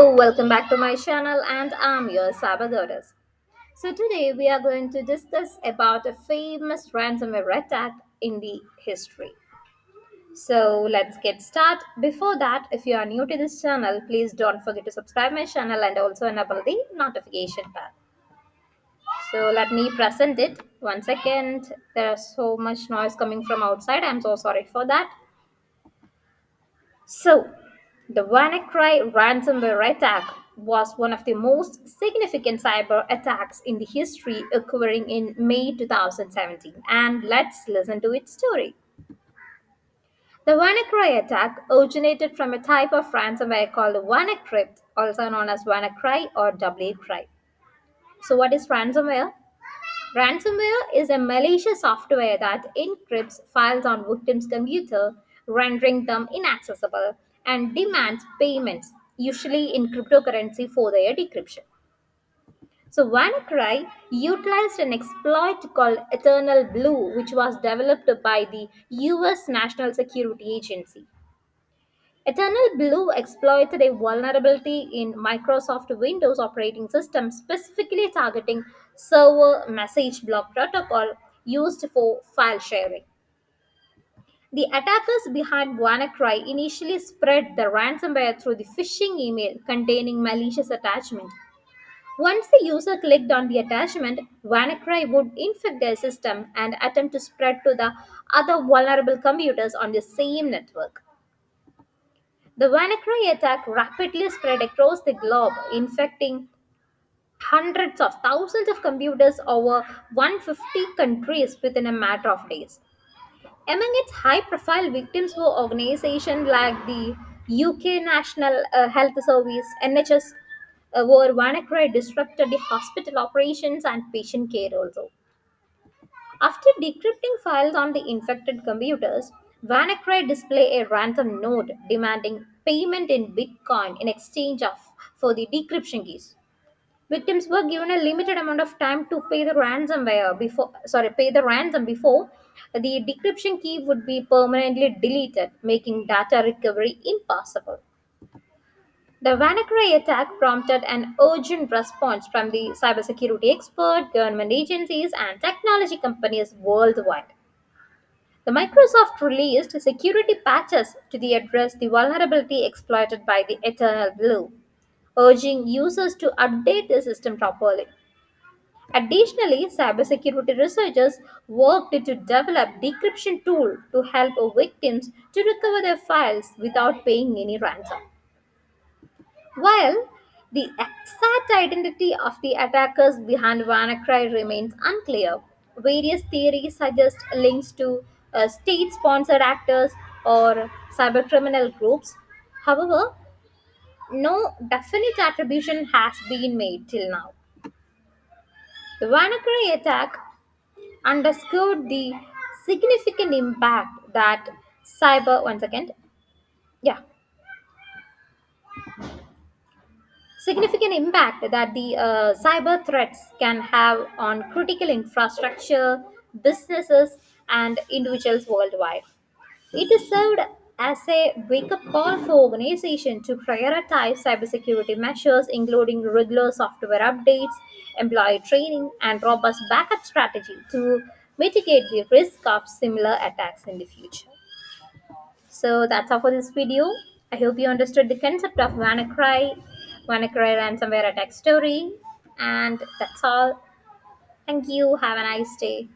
Hello, welcome back to my channel, and I'm your cyber goddess. So today we are going to discuss about a famous ransomware attack in the history. So let's get started. Before that, if you are new to this channel, please don't forget to subscribe my channel and also enable the notification bell. So let me present it. One second. There's so much noise coming from outside. I'm so sorry for that. So, the Wannacry ransomware attack was one of the most significant cyber attacks in the history, occurring in May 2017. And let's listen to its story. The Wannacry attack originated from a type of ransomware called Wannacry, also known as Wannacry or WCry. So, what is ransomware? Ransomware is a malicious software that encrypts files on victims' computer, rendering them inaccessible, and demands payments, usually in cryptocurrency, for their decryption. So WannaCry utilized an exploit called Eternal Blue, which was developed by the US National Security Agency. Eternal Blue exploited a vulnerability in Microsoft Windows operating system, specifically targeting server message block protocol used for file sharing. The attackers behind WannaCry initially spread the ransomware through the phishing email containing malicious attachment. Once the user clicked on the attachment, WannaCry would infect their system and attempt to spread to the other vulnerable computers on the same network. The Wannacry attack rapidly spread across the globe, infecting hundreds of thousands of computers over 150 countries within a matter of days. Among its high profile victims were organizations like the UK National Health Service, NHS, where Wannacry disrupted the hospital operations and patient care also. After decrypting files on the infected computers, WannaCry displayed a ransom note demanding payment in Bitcoin in exchange for the decryption keys. Victims were given a limited amount of time to pay the ransom before the decryption key would be permanently deleted, making data recovery impossible. The Wannacry attack prompted an urgent response from the cybersecurity expert, government agencies, and technology companies worldwide. The Microsoft released security patches to address the vulnerability exploited by the Eternal Blue, urging users to update the system properly. Additionally, cybersecurity researchers worked to develop decryption tool to help victims to recover their files without paying any ransom. While the exact identity of the attackers behind WannaCry remains unclear, various theories suggest links to state sponsored actors or cybercriminal groups. However, no definite attribution has been made till now. The WannaCry attack underscored the significant impact that cyber one second yeah significant impact that the cyber threats can have on critical infrastructure, businesses, and individuals worldwide. It is served as a wake up call for organizations to prioritize cybersecurity measures, including regular software updates, employee training, and robust backup strategy to mitigate the risk of similar attacks in the future. So that's all for this video. I hope you understood the concept of Wannacry ransomware attack story. And that's all. Thank you. Have a nice day.